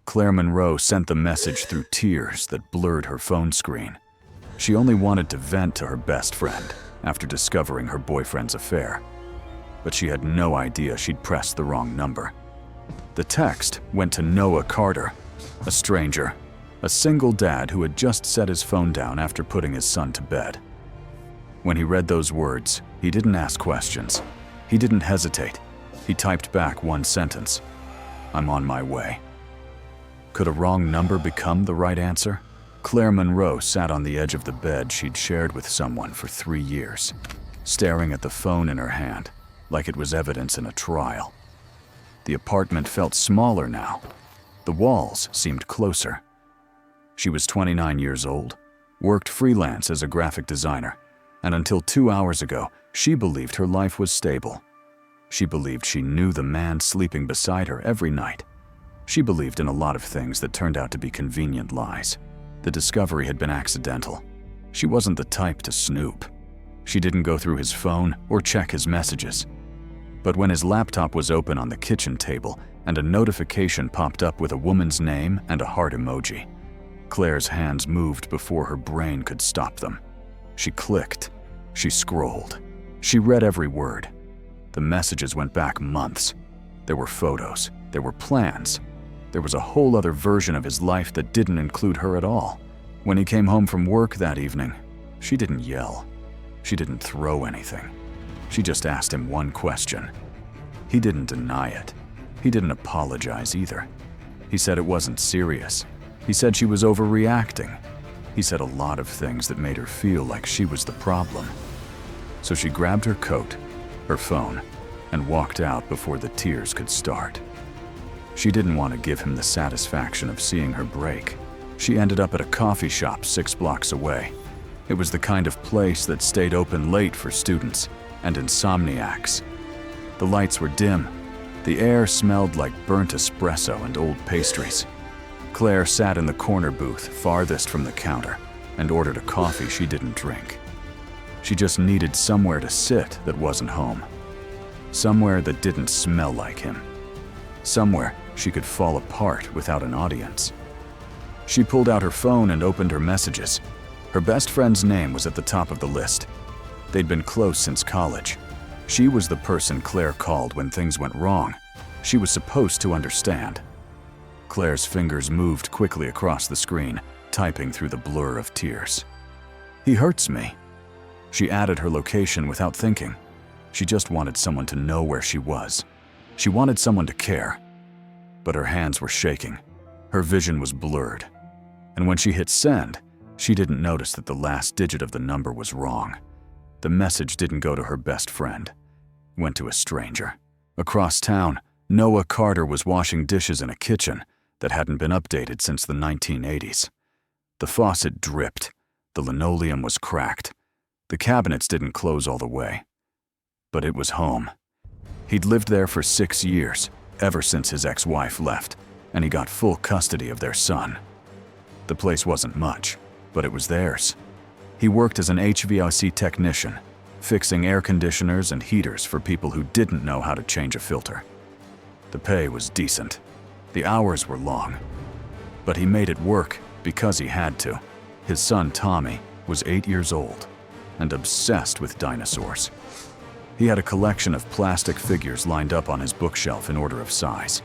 Claire Monroe sent the message through tears that blurred her phone screen. She only wanted to vent to her best friend after discovering her boyfriend's affair. But she had no idea she'd pressed the wrong number. The text went to Noah Carter, a stranger, a single dad who had just set his phone down after putting his son to bed. When he read those words, he didn't ask questions. He didn't hesitate. He typed back one sentence: "I'm on my way." Could a wrong number become the right answer? Claire Monroe sat on the edge of the bed she'd shared with someone for 3 years, staring at the phone in her hand like it was evidence in a trial. The apartment felt smaller now. The walls seemed closer. She was 29 years old, worked freelance as a graphic designer, and until 2 hours ago, she believed her life was stable. She believed she knew the man sleeping beside her every night. She believed in a lot of things that turned out to be convenient lies. The discovery had been accidental. She wasn't the type to snoop. She didn't go through his phone or check his messages. But when his laptop was open on the kitchen table and a notification popped up with a woman's name and a heart emoji, Claire's hands moved before her brain could stop them. She clicked. She scrolled. She read every word. The messages went back months. There were photos. There were plans. There was a whole other version of his life that didn't include her at all. When he came home from work that evening, she didn't yell. She didn't throw anything. She just asked him one question. He didn't deny it. He didn't apologize either. He said it wasn't serious. He said she was overreacting. He said a lot of things that made her feel like she was the problem. So she grabbed her coat, her phone, and walked out before the tears could start. She didn't want to give him the satisfaction of seeing her break. She ended up at a coffee shop 6 blocks away. It was the kind of place that stayed open late for students and insomniacs. The lights were dim. The air smelled like burnt espresso and old pastries. Claire sat in the corner booth farthest from the counter and ordered a coffee she didn't drink. She just needed somewhere to sit that wasn't home. Somewhere that didn't smell like him. Somewhere she could fall apart without an audience. She pulled out her phone and opened her messages. Her best friend's name was at the top of the list. They'd been close since college. She was the person Claire called when things went wrong. She was supposed to understand. Claire's fingers moved quickly across the screen, typing through the blur of tears. "He hurts me." She added her location without thinking. She just wanted someone to know where she was. She wanted someone to care. But her hands were shaking. Her vision was blurred. And when she hit send, she didn't notice that the last digit of the number was wrong. The message didn't go to her best friend. It went to a stranger. Across town, Noah Carter was washing dishes in a kitchen that hadn't been updated since the 1980s. The faucet dripped. The linoleum was cracked. The cabinets didn't close all the way. But it was home. He'd lived there for 6 years, ever since his ex-wife left, and he got full custody of their son. The place wasn't much, but it was theirs. He worked as an HVAC technician, fixing air conditioners and heaters for people who didn't know how to change a filter. The pay was decent. The hours were long. But he made it work because he had to. His son, Tommy, was 8 years old and obsessed with dinosaurs. He had a collection of plastic figures lined up on his bookshelf in order of size.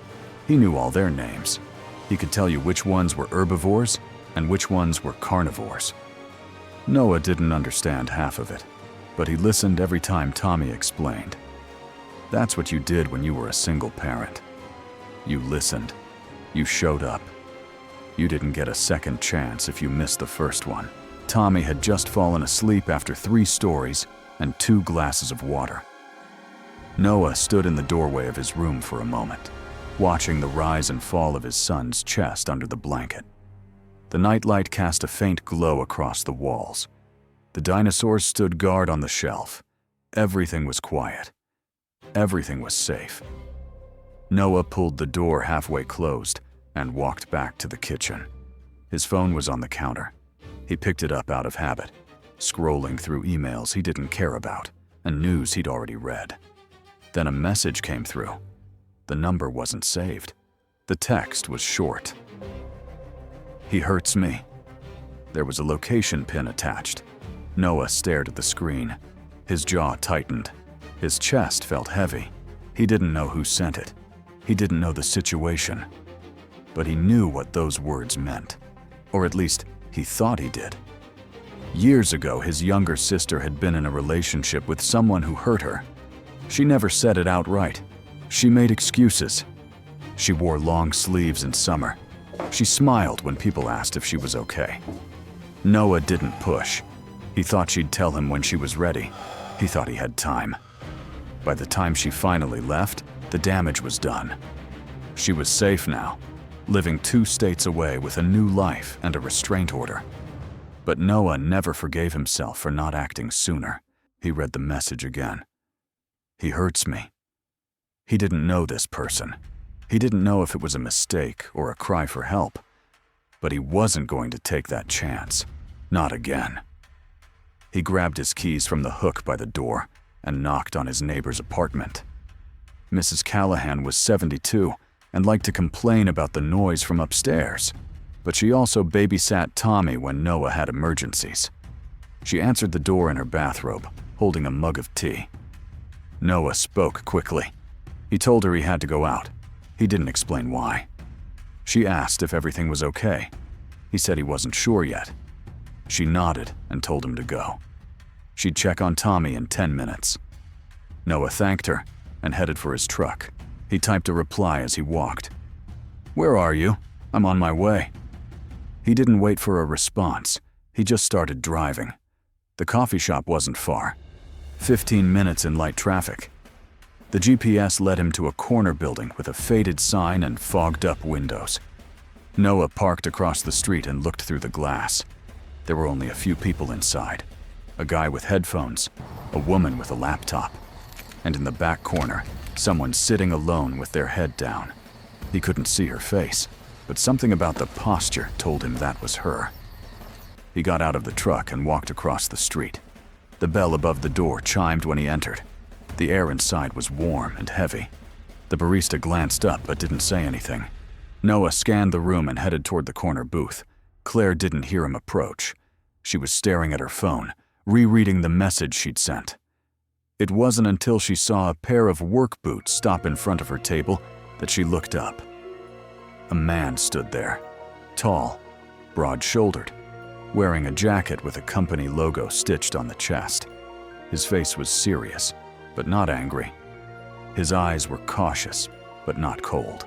He knew all their names. He could tell you which ones were herbivores and which ones were carnivores. Noah didn't understand half of it, but he listened every time Tommy explained. That's what you did when you were a single parent. You listened. You showed up. You didn't get a second chance if you missed the first one. Tommy had just fallen asleep after 3 stories and 2 glasses of water. Noah stood in the doorway of his room for a moment, watching the rise and fall of his son's chest under the blanket. The nightlight cast a faint glow across the walls. The dinosaurs stood guard on the shelf. Everything was quiet. Everything was safe. Noah pulled the door halfway closed and walked back to the kitchen. His phone was on the counter. He picked it up out of habit, scrolling through emails he didn't care about and news he'd already read. Then a message came through. The number wasn't saved. The text was short. He hurts me. There was a location pin attached. Noah stared at the screen. His jaw tightened. His chest felt heavy. He didn't know who sent it. He didn't know the situation. But he knew what those words meant. Or at least, he thought he did. Years ago, his younger sister had been in a relationship with someone who hurt her. She never said it outright. She made excuses. She wore long sleeves in summer. She smiled when people asked if she was okay. Noah didn't push. He thought she'd tell him when she was ready. He thought he had time. By the time she finally left, the damage was done. She was safe now, living 2 states away with a new life and a restraint order. But Noah never forgave himself for not acting sooner. He read the message again. He hurts me. He didn't know this person. He didn't know if it was a mistake or a cry for help. But he wasn't going to take that chance. Not again. He grabbed his keys from the hook by the door and knocked on his neighbor's apartment. Mrs. Callahan was 72 and liked to complain about the noise from upstairs, but she also babysat Tommy when Noah had emergencies. She answered the door in her bathrobe, holding a mug of tea. Noah spoke quickly. He told her he had to go out. He didn't explain why. She asked if everything was okay. He said he wasn't sure yet. She nodded and told him to go. She'd check on Tommy in 10 minutes. Noah thanked her and headed for his truck. He typed a reply as he walked. "Where are you? I'm on my way." He didn't wait for a response. He just started driving. The coffee shop wasn't far. 15 minutes in light traffic. The GPS led him to a corner building with a faded sign and fogged-up windows. Noah parked across the street and looked through the glass. There were only a few people inside. A guy with headphones, a woman with a laptop, and in the back corner, someone sitting alone with their head down. He couldn't see her face, but something about the posture told him that was her. He got out of the truck and walked across the street. The bell above the door chimed when he entered. The air inside was warm and heavy. The barista glanced up but didn't say anything. Noah scanned the room and headed toward the corner booth. Claire didn't hear him approach. She was staring at her phone, rereading the message she'd sent. It wasn't until she saw a pair of work boots stop in front of her table that she looked up. A man stood there, tall, broad-shouldered, wearing a jacket with a company logo stitched on the chest. His face was serious, but not angry. His eyes were cautious, but not cold.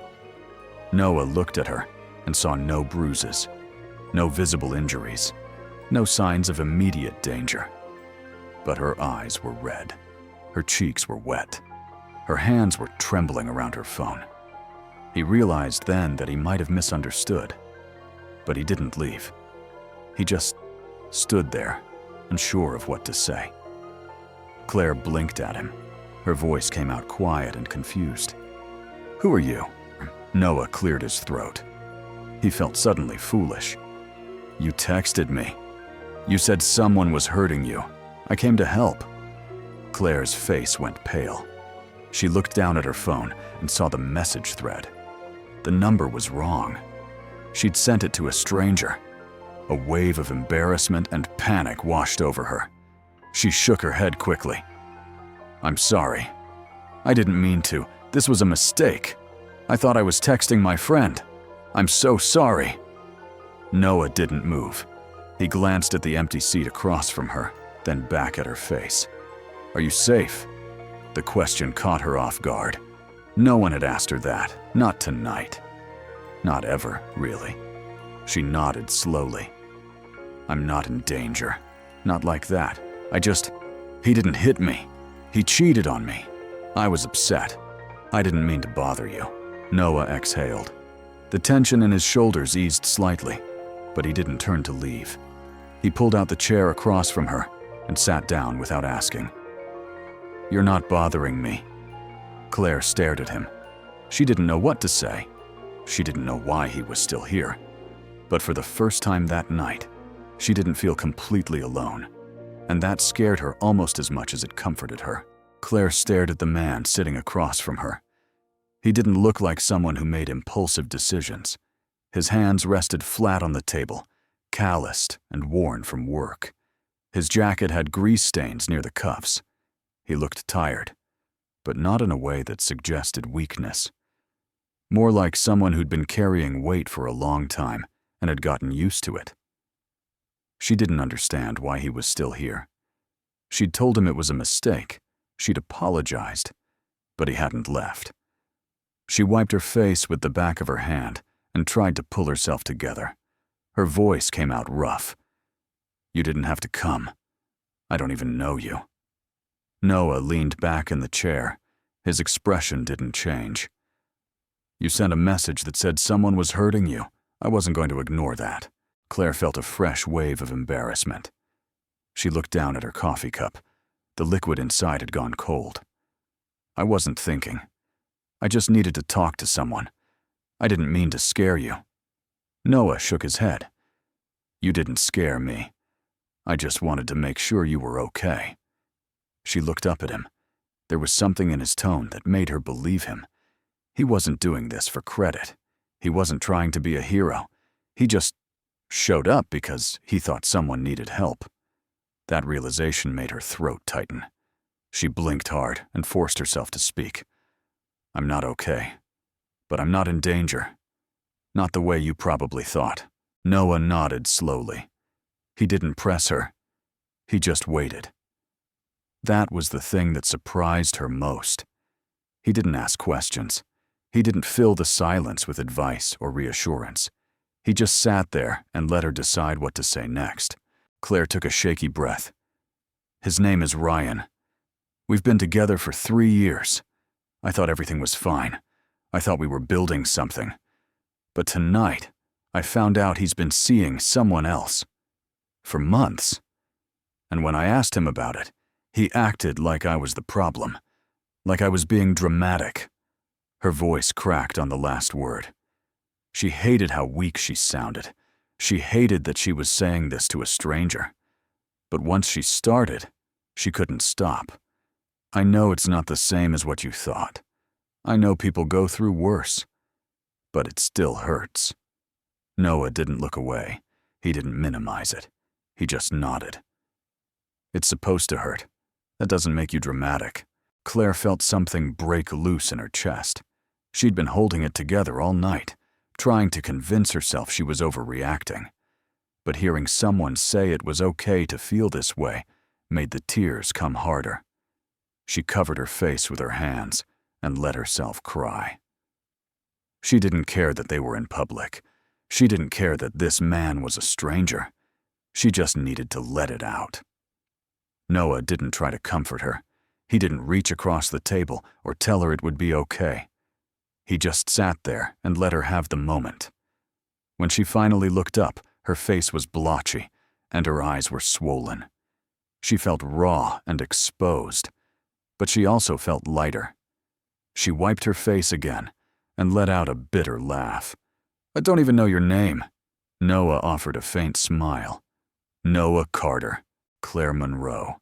Noah looked at her and saw no bruises, no visible injuries, no signs of immediate danger. But her eyes were red. Her cheeks were wet. Her hands were trembling around her phone. He realized then that he might have misunderstood, but he didn't leave. He just stood there, unsure of what to say. Claire blinked at him. Her voice came out quiet and confused. "Who are you?" Noah cleared his throat. He felt suddenly foolish. "You texted me. You said someone was hurting you. I came to help." Claire's face went pale. She looked down at her phone and saw the message thread. The number was wrong. She'd sent it to a stranger. A wave of embarrassment and panic washed over her. She shook her head quickly. "I'm sorry. I didn't mean to. This was a mistake. I thought I was texting my friend. I'm so sorry." Noah didn't move. He glanced at the empty seat across from her, then back at her face. "Are you safe?" The question caught her off guard. No one had asked her that, not tonight. Not ever, really. She nodded slowly. "I'm not in danger. Not like that. He didn't hit me. He cheated on me. I was upset. I didn't mean to bother you." Noah exhaled. The tension in his shoulders eased slightly, but he didn't turn to leave. He pulled out the chair across from her and sat down without asking. "You're not bothering me." Claire stared at him. She didn't know what to say. She didn't know why he was still here. But for the first time that night, she didn't feel completely alone. And that scared her almost as much as it comforted her. Claire stared at the man sitting across from her. He didn't look like someone who made impulsive decisions. His hands rested flat on the table, calloused and worn from work. His jacket had grease stains near the cuffs. He looked tired, but not in a way that suggested weakness. More like someone who'd been carrying weight for a long time and had gotten used to it. She didn't understand why he was still here. She'd told him it was a mistake. She'd apologized, but he hadn't left. She wiped her face with the back of her hand and tried to pull herself together. Her voice came out rough. "You didn't have to come. I don't even know you." Noah leaned back in the chair. His expression didn't change. "You sent a message that said someone was hurting you. I wasn't going to ignore that." Claire felt a fresh wave of embarrassment. She looked down at her coffee cup. The liquid inside had gone cold. "I wasn't thinking. I just needed to talk to someone. I didn't mean to scare you." Noah shook his head. "You didn't scare me. I just wanted to make sure you were okay." She looked up at him. There was something in his tone that made her believe him. He wasn't doing this for credit. He wasn't trying to be a hero. He just showed up because he thought someone needed help. That realization made her throat tighten. She blinked hard and forced herself to speak. "I'm not okay, but I'm not in danger. Not the way you probably thought." Noah nodded slowly. He didn't press her. He just waited. That was the thing that surprised her most. He didn't ask questions. He didn't fill the silence with advice or reassurance. He just sat there and let her decide what to say next. Claire took a shaky breath. "His name is Ryan. We've been together for 3 years. I thought everything was fine. I thought we were building something. But tonight, I found out he's been seeing someone else. For months. And when I asked him about it, he acted like I was the problem. Like I was being dramatic." Her voice cracked on the last word. She hated how weak she sounded. She hated that she was saying this to a stranger. But once she started, she couldn't stop. "I know it's not the same as what you thought. I know people go through worse. But it still hurts." Noah didn't look away. He didn't minimize it. He just nodded. "It's supposed to hurt. That doesn't make you dramatic." Claire felt something break loose in her chest. She'd been holding it together all night, trying to convince herself she was overreacting. But hearing someone say it was okay to feel this way made the tears come harder. She covered her face with her hands and let herself cry. She didn't care that they were in public. She didn't care that this man was a stranger. She just needed to let it out. Noah didn't try to comfort her. He didn't reach across the table or tell her it would be okay. He just sat there and let her have the moment. When she finally looked up, her face was blotchy and her eyes were swollen. She felt raw and exposed, but she also felt lighter. She wiped her face again and let out a bitter laugh. "I don't even know your name." Noah offered a faint smile. "Noah Carter, Claire Monroe."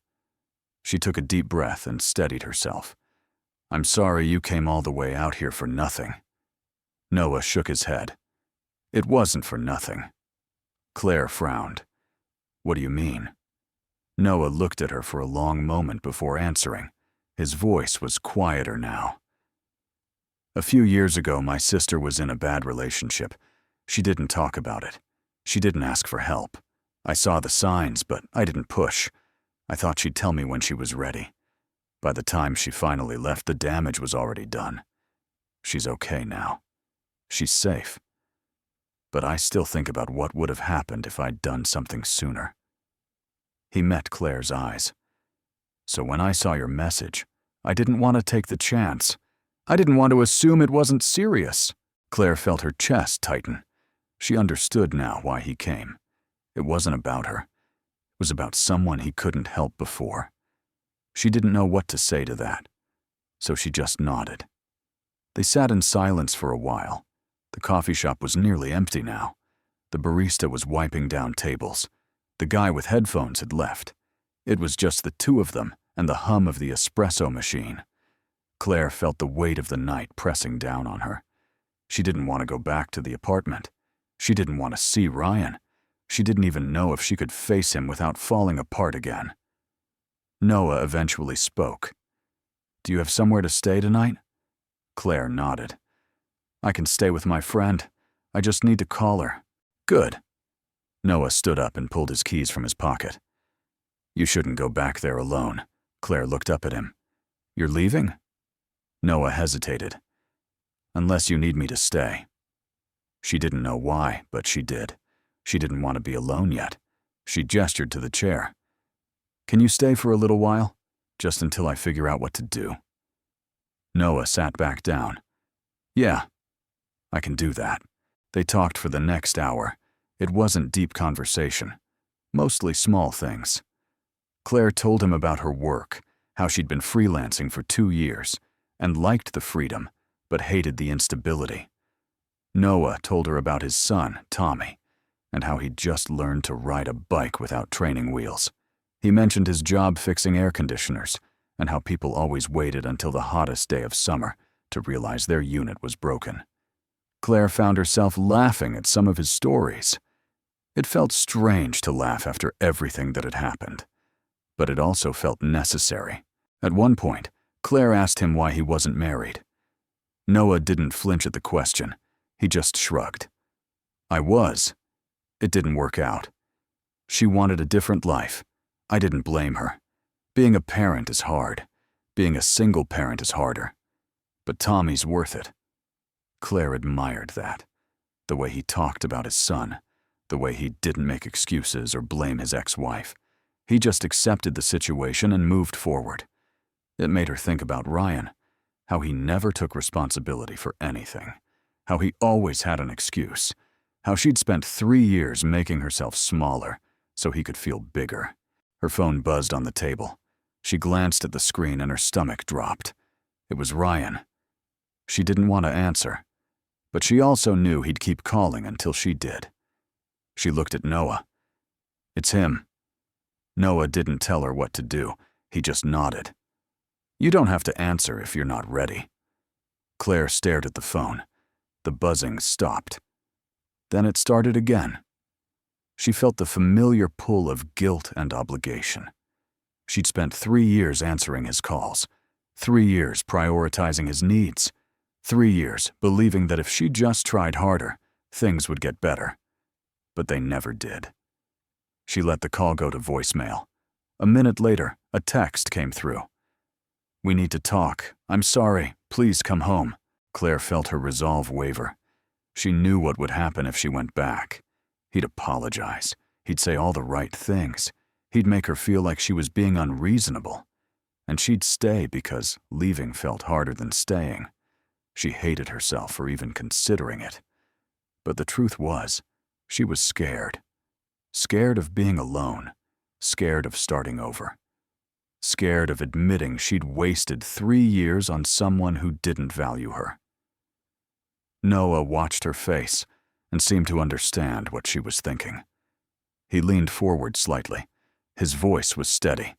She took a deep breath and steadied herself. "I'm sorry you came all the way out here for nothing." Noah shook his head. "It wasn't for nothing." Claire frowned. "What do you mean?" Noah looked at her for a long moment before answering. His voice was quieter now. "A few years ago, my sister was in a bad relationship. She didn't talk about it. She didn't ask for help. I saw the signs, but I didn't push. I thought she'd tell me when she was ready. By the time she finally left, the damage was already done. She's okay now. She's safe. But I still think about what would have happened if I'd done something sooner." He met Claire's eyes. "So when I saw your message, I didn't want to take the chance. I didn't want to assume it wasn't serious." Claire felt her chest tighten. She understood now why he came. It wasn't about her. It was about someone he couldn't help before. She didn't know what to say to that, so she just nodded. They sat in silence for a while. The coffee shop was nearly empty now. The barista was wiping down tables. The guy with headphones had left. It was just the two of them and the hum of the espresso machine. Claire felt the weight of the night pressing down on her. She didn't want to go back to the apartment. She didn't want to see Ryan. She didn't even know if she could face him without falling apart again. Noah eventually spoke. "Do you have somewhere to stay tonight?" Claire nodded. "I can stay with my friend. I just need to call her." "Good." Noah stood up and pulled his keys from his pocket. "You shouldn't go back there alone." Claire looked up at him. "You're leaving?" Noah hesitated. "Unless you need me to stay." She didn't know why, but she did. She didn't want to be alone yet. She gestured to the chair. "Can you stay for a little while? Just until I figure out what to do." Noah sat back down. "Yeah, I can do that." They talked for the next hour. It wasn't deep conversation, mostly small things. Claire told him about her work, how she'd been freelancing for 2 years, and liked the freedom, but hated the instability. Noah told her about his son, Tommy, and how he'd just learned to ride a bike without training wheels. He mentioned his job fixing air conditioners, and how people always waited until the hottest day of summer to realize their unit was broken. Claire found herself laughing at some of his stories. It felt strange to laugh after everything that had happened, but it also felt necessary. At one point, Claire asked him why he wasn't married. Noah didn't flinch at the question. He just shrugged. "I was. It didn't work out. She wanted a different life. I didn't blame her. Being a parent is hard. Being a single parent is harder. But Tommy's worth it." Claire admired that. The way he talked about his son. The way he didn't make excuses or blame his ex-wife. He just accepted the situation and moved forward. It made her think about Ryan, how he never took responsibility for anything, how he always had an excuse, how she'd spent 3 years making herself smaller so he could feel bigger. Her phone buzzed on the table. She glanced at the screen and her stomach dropped. It was Ryan. She didn't want to answer, but she also knew he'd keep calling until she did. She looked at Noah. "It's him." Noah didn't tell her what to do. He just nodded. "You don't have to answer if you're not ready." Claire stared at the phone. The buzzing stopped. Then it started again. She felt the familiar pull of guilt and obligation. She'd spent 3 years answering his calls, 3 years prioritizing his needs, 3 years believing that if she just tried harder, things would get better. But they never did. She let the call go to voicemail. A minute later, a text came through. "We need to talk. I'm sorry. Please come home." Claire felt her resolve waver. She knew what would happen if she went back. He'd apologize. He'd say all the right things. He'd make her feel like she was being unreasonable. And she'd stay because leaving felt harder than staying. She hated herself for even considering it. But the truth was, she was scared. Scared of being alone. Scared of starting over. Scared of admitting she'd wasted 3 years on someone who didn't value her. Noah watched her face and seemed to understand what she was thinking. He leaned forward slightly. His voice was steady.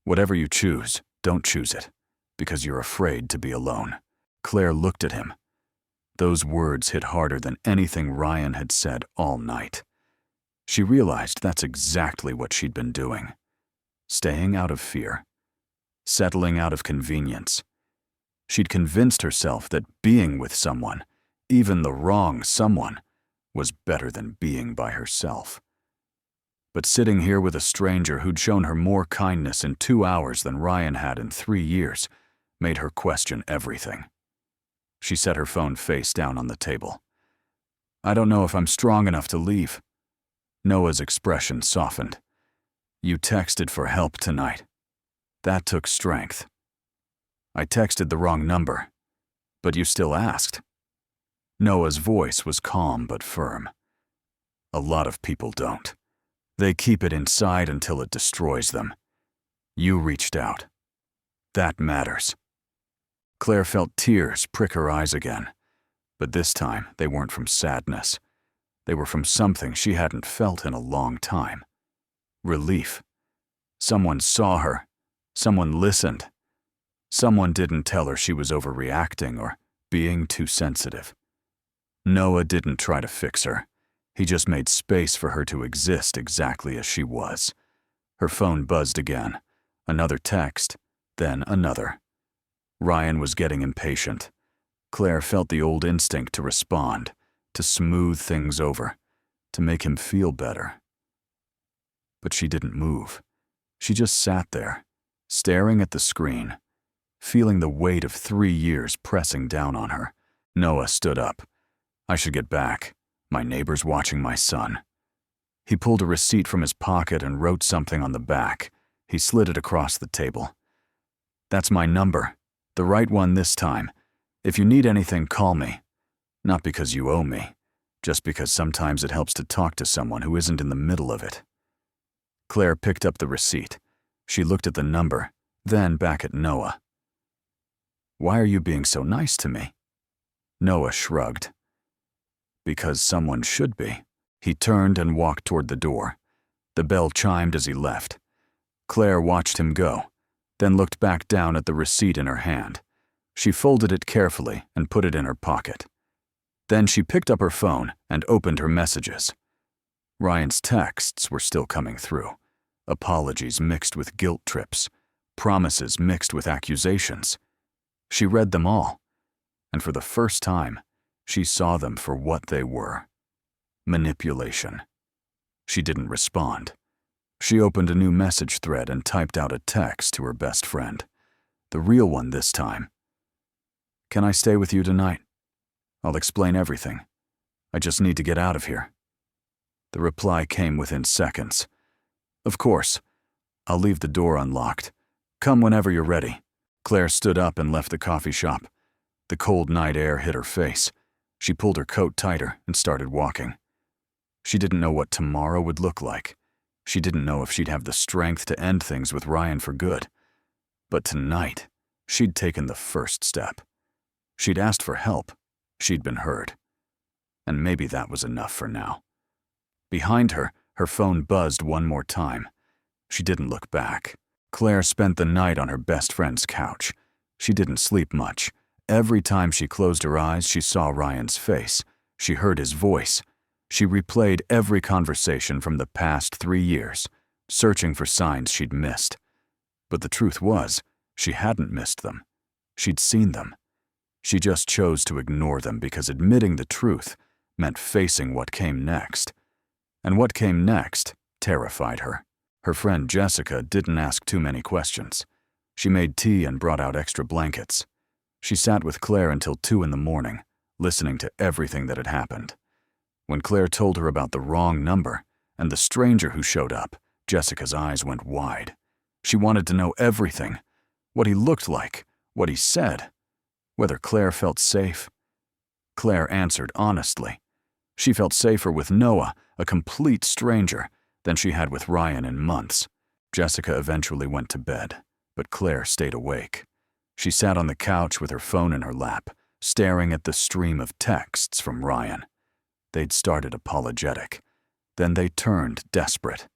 "Whatever you choose, don't choose it, because you're afraid to be alone." Claire looked at him. Those words hit harder than anything Ryan had said all night. She realized that's exactly what she'd been doing. Staying out of fear. Settling out of convenience. She'd convinced herself that being with someone, even the wrong someone, was better than being by herself. But sitting here with a stranger who'd shown her more kindness in 2 hours than Ryan had in 3 years made her question everything. She set her phone face down on the table. "I don't know if I'm strong enough to leave." Noah's expression softened. "You texted for help tonight. That took strength." "I texted the wrong number, but you still asked." Noah's voice was calm but firm. "A lot of people don't. They keep it inside until it destroys them. You reached out. That matters." Claire felt tears prick her eyes again, but this time they weren't from sadness. They were from something she hadn't felt in a long time. Relief. Someone saw her. Someone listened. Someone didn't tell her she was overreacting or being too sensitive. Noah didn't try to fix her. He just made space for her to exist exactly as she was. Her phone buzzed again. Another text, then another. Ryan was getting impatient. Claire felt the old instinct to respond, to smooth things over, to make him feel better. But she didn't move. She just sat there, staring at the screen, feeling the weight of 3 years pressing down on her. Noah stood up. I should get back. My neighbor's watching my son. He pulled a receipt from his pocket and wrote something on the back. He slid it across the table. That's my number. The right one this time. If you need anything, call me. Not because you owe me, just because sometimes it helps to talk to someone who isn't in the middle of it. Claire picked up the receipt. She looked at the number, then back at Noah. Why are you being so nice to me? Noah shrugged. Because someone should be. He turned and walked toward the door. The bell chimed as he left. Claire watched him go, then looked back down at the receipt in her hand. She folded it carefully and put it in her pocket. Then she picked up her phone and opened her messages. Ryan's texts were still coming through. Apologies mixed with guilt trips. Promises mixed with accusations. She read them all, and for the first time, she saw them for what they were. Manipulation. She didn't respond. She opened a new message thread and typed out a text to her best friend. The real one this time. Can I stay with you tonight? I'll explain everything. I just need to get out of here. The reply came within seconds. Of course. I'll leave the door unlocked. Come whenever you're ready. Claire stood up and left the coffee shop. The cold night air hit her face. She pulled her coat tighter and started walking. She didn't know what tomorrow would look like. She didn't know if she'd have the strength to end things with Ryan for good. But tonight, she'd taken the first step. She'd asked for help. She'd been heard. And maybe that was enough for now. Behind her, her phone buzzed one more time. She didn't look back. Claire spent the night on her best friend's couch. She didn't sleep much. Every time she closed her eyes, she saw Ryan's face. She heard his voice. She replayed every conversation from the past 3 years, searching for signs she'd missed. But the truth was, she hadn't missed them. She'd seen them. She just chose to ignore them because admitting the truth meant facing what came next. And what came next terrified her. Her friend Jessica didn't ask too many questions. She made tea and brought out extra blankets. She sat with Claire until 2 in the morning, listening to everything that had happened. When Claire told her about the wrong number and the stranger who showed up, Jessica's eyes went wide. She wanted to know everything, what he looked like, what he said, whether Claire felt safe. Claire answered honestly. She felt safer with Noah, a complete stranger, than she had with Ryan in months. Jessica eventually went to bed, but Claire stayed awake. She sat on the couch with her phone in her lap, staring at the stream of texts from Ryan. They'd started apologetic. Then they turned desperate.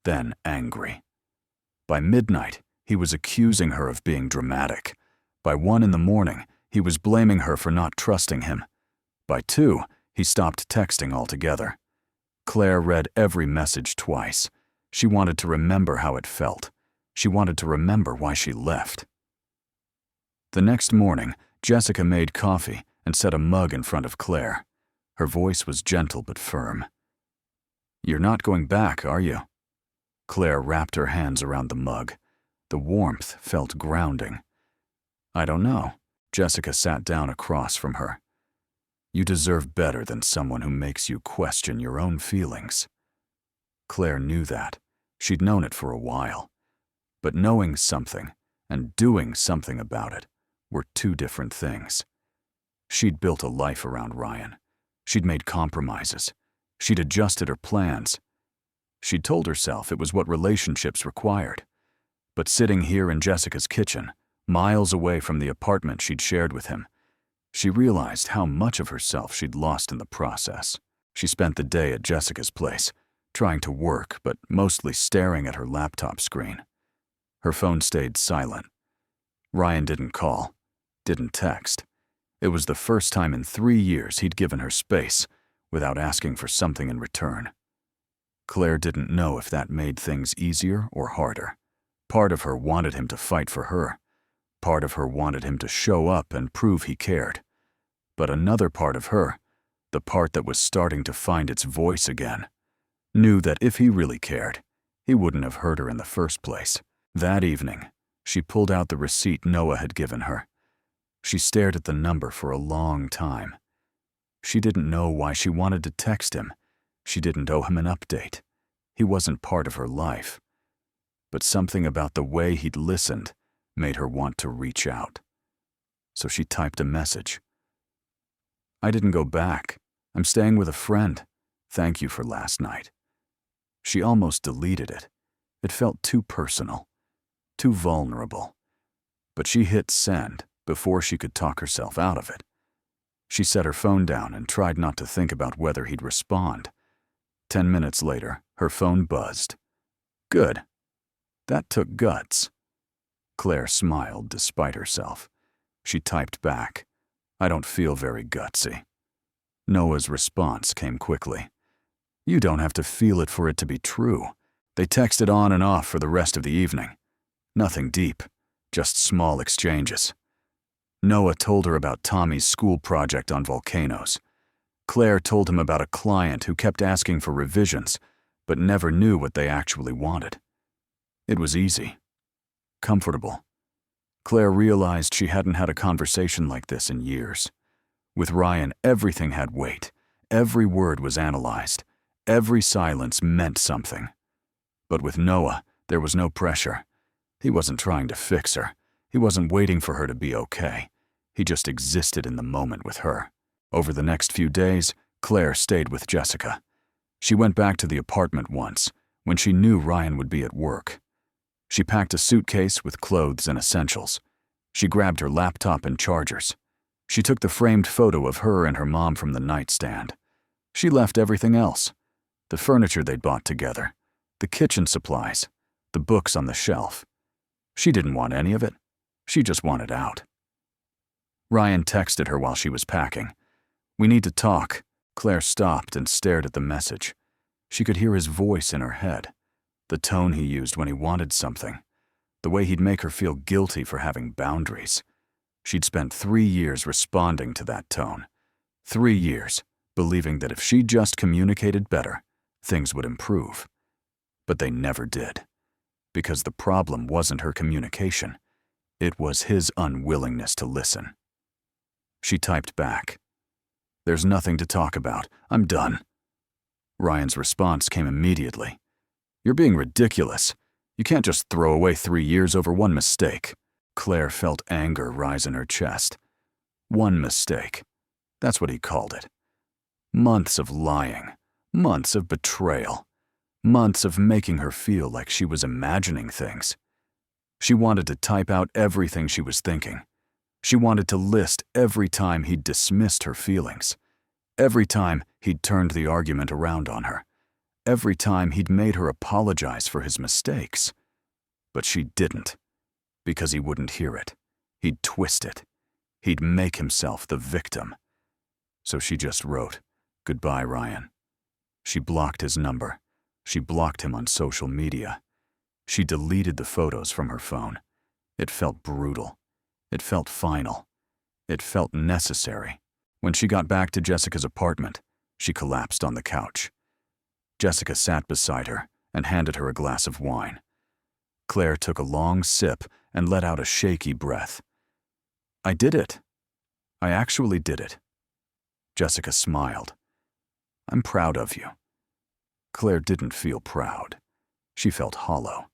Then angry. By midnight, he was accusing her of being dramatic. By 1 in the morning, he was blaming her for not trusting him. By 2, he stopped texting altogether. Claire read every message twice. She wanted to remember how it felt. She wanted to remember why she left. The next morning, Jessica made coffee and set a mug in front of Claire. Her voice was gentle but firm. You're not going back, are you? Claire wrapped her hands around the mug. The warmth felt grounding. I don't know. Jessica sat down across from her. You deserve better than someone who makes you question your own feelings. Claire knew that. She'd known it for a while. But knowing something and doing something about it were 2 different things. She'd built a life around Ryan. She'd made compromises. She'd adjusted her plans. She'd told herself it was what relationships required. But sitting here in Jessica's kitchen, miles away from the apartment she'd shared with him, she realized how much of herself she'd lost in the process. She spent the day at Jessica's place, trying to work but mostly staring at her laptop screen. Her phone stayed silent. Ryan didn't call, didn't text. It was the first time in 3 years he'd given her space without asking for something in return. Claire didn't know if that made things easier or harder. Part of her wanted him to fight for her. Part of her wanted him to show up and prove he cared. But another part of her, the part that was starting to find its voice again, knew that if he really cared, he wouldn't have hurt her in the first place. That evening, she pulled out the receipt Noah had given her. She stared at the number for a long time. She didn't know why she wanted to text him. She didn't owe him an update. He wasn't part of her life. But something about the way he'd listened made her want to reach out. So she typed a message. "I didn't go back. I'm staying with a friend. Thank you for last night." She almost deleted it. It felt too personal, too vulnerable. But she hit send before she could talk herself out of it. She set her phone down and tried not to think about whether he'd respond. 10 minutes later, her phone buzzed. Good. That took guts. Claire smiled despite herself. She typed back, "I don't feel very gutsy." Noah's response came quickly. "You don't have to feel it for it to be true." They texted on and off for the rest of the evening. Nothing deep, just small exchanges. Noah told her about Tommy's school project on volcanoes. Claire told him about a client who kept asking for revisions, but never knew what they actually wanted. It was easy. Comfortable. Claire realized she hadn't had a conversation like this in years. With Ryan, everything had weight. Every word was analyzed. Every silence meant something. But with Noah, there was no pressure. He wasn't trying to fix her. He wasn't waiting for her to be okay. He just existed in the moment with her. Over the next few days, Claire stayed with Jessica. She went back to the apartment once, when she knew Ryan would be at work. She packed a suitcase with clothes and essentials. She grabbed her laptop and chargers. She took the framed photo of her and her mom from the nightstand. She left everything else. The furniture they'd bought together, the kitchen supplies, the books on the shelf. She didn't want any of it. She just wanted out. Ryan texted her while she was packing. "We need to talk." Claire stopped and stared at the message. She could hear his voice in her head, the tone he used when he wanted something, the way he'd make her feel guilty for having boundaries. She'd spent 3 years responding to that tone. 3 years, believing that if she just communicated better, things would improve. But they never did. Because the problem wasn't her communication. It was his unwillingness to listen. She typed back, "There's nothing to talk about. I'm done." Ryan's response came immediately. "You're being ridiculous. You can't just throw away 3 years over one mistake." Claire felt anger rise in her chest. One mistake. That's what he called it. Months of lying. Months of betrayal. Months of making her feel like she was imagining things. She wanted to type out everything she was thinking. She wanted to list every time he'd dismissed her feelings. Every time he'd turned the argument around on her. Every time he'd made her apologize for his mistakes. But she didn't. Because he wouldn't hear it. He'd twist it. He'd make himself the victim. So she just wrote, "Goodbye, Ryan." She blocked his number. She blocked him on social media. She deleted the photos from her phone. It felt brutal. It felt final. It felt necessary. When she got back to Jessica's apartment, she collapsed on the couch. Jessica sat beside her and handed her a glass of wine. Claire took a long sip and let out a shaky breath. "I did it. I actually did it." Jessica smiled. "I'm proud of you." Claire didn't feel proud. She felt hollow,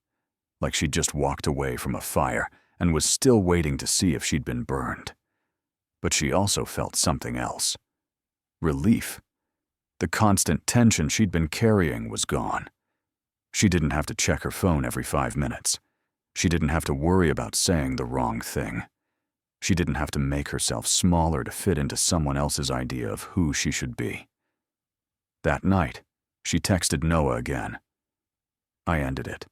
like she'd just walked away from a fire and was still waiting to see if she'd been burned. But she also felt something else. Relief. The constant tension she'd been carrying was gone. She didn't have to check her phone every 5 minutes. She didn't have to worry about saying the wrong thing. She didn't have to make herself smaller to fit into someone else's idea of who she should be. That night, she texted Noah again. "I ended it.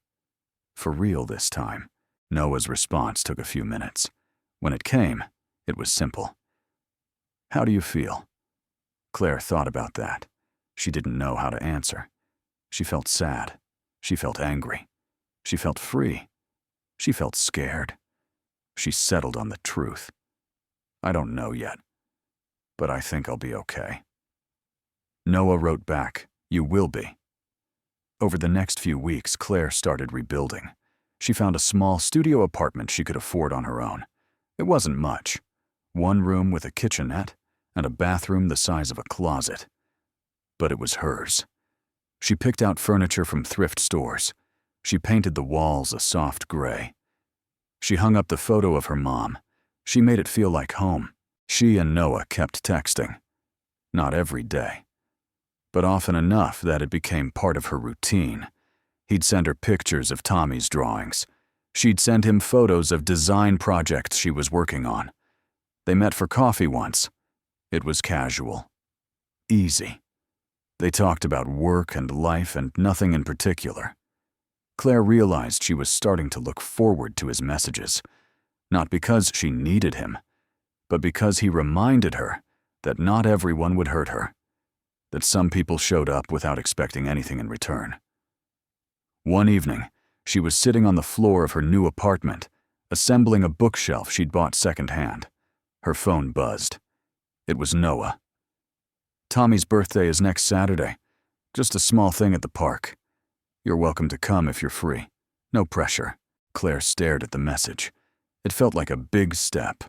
For real this time." Noah's response took a few minutes. When it came, it was simple. "How do you feel?" Claire thought about that. She didn't know how to answer. She felt sad. She felt angry. She felt free. She felt scared. She settled on the truth. "I don't know yet, but I think I'll be okay." Noah wrote back, "You will be." Over the next few weeks, Claire started rebuilding. She found a small studio apartment she could afford on her own. It wasn't much. One room with a kitchenette and a bathroom the size of a closet. But it was hers. She picked out furniture from thrift stores. She painted the walls a soft gray. She hung up the photo of her mom. She made it feel like home. She and Noah kept texting. Not every day, but often enough that it became part of her routine. He'd send her pictures of Tommy's drawings. She'd send him photos of design projects she was working on. They met for coffee once. It was casual. Easy. They talked about work and life and nothing in particular. Claire realized she was starting to look forward to his messages, not because she needed him, but because he reminded her that not everyone would hurt her, that some people showed up without expecting anything in return. One evening, she was sitting on the floor of her new apartment, assembling a bookshelf she'd bought secondhand. Her phone buzzed. It was Noah. "Tommy's birthday is next Saturday. Just a small thing at the park. You're welcome to come if you're free. No pressure." Claire stared at the message. It felt like a big step.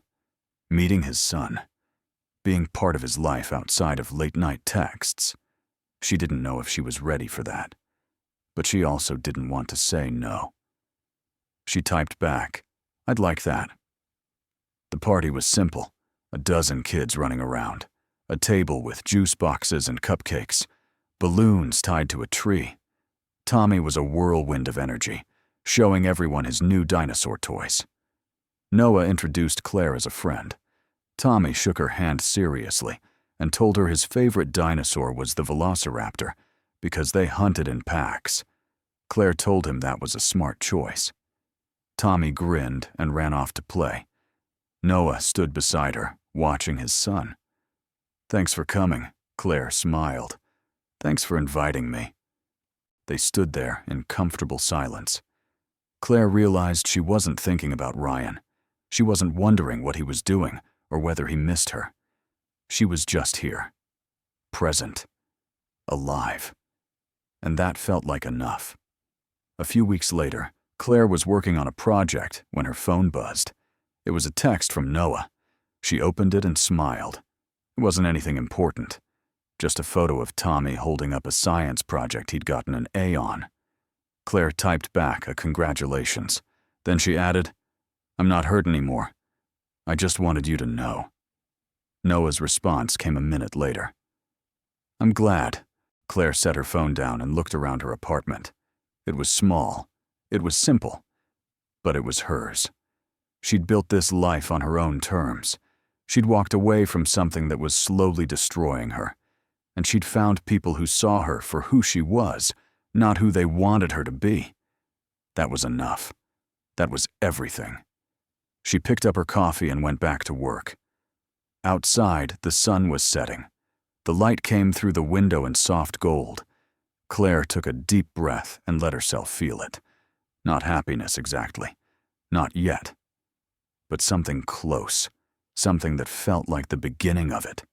Meeting his son. Being part of his life outside of late-night texts. She didn't know if she was ready for that. But she also didn't want to say no. She typed back, "I'd like that." The party was simple. A dozen kids running around. A table with juice boxes and cupcakes. Balloons tied to a tree. Tommy was a whirlwind of energy, showing everyone his new dinosaur toys. Noah introduced Claire as a friend. Tommy shook her hand seriously and told her his favorite dinosaur was the velociraptor because they hunted in packs. Claire told him that was a smart choice. Tommy grinned and ran off to play. Noah stood beside her, watching his son. "Thanks for coming," Claire smiled. "Thanks for inviting me." They stood there in comfortable silence. Claire realized she wasn't thinking about Ryan. She wasn't wondering what he was doing or whether he missed her. She was just here. Present. Alive. And that felt like enough. A few weeks later, Claire was working on a project when her phone buzzed. It was a text from Noah. She opened it and smiled. It wasn't anything important. Just a photo of Tommy holding up a science project he'd gotten an A on. Claire typed back a congratulations. Then she added, "I'm not hurt anymore. I just wanted you to know." Noah's response came a minute later. "I'm glad." Claire set her phone down and looked around her apartment. It was small. It was simple. But it was hers. She'd built this life on her own terms. She'd walked away from something that was slowly destroying her. And she'd found people who saw her for who she was, not who they wanted her to be. That was enough. That was everything. She picked up her coffee and went back to work. Outside, the sun was setting. The light came through the window in soft gold. Claire took a deep breath and let herself feel it. Not happiness exactly. Not yet. But something close. Something that felt like the beginning of it.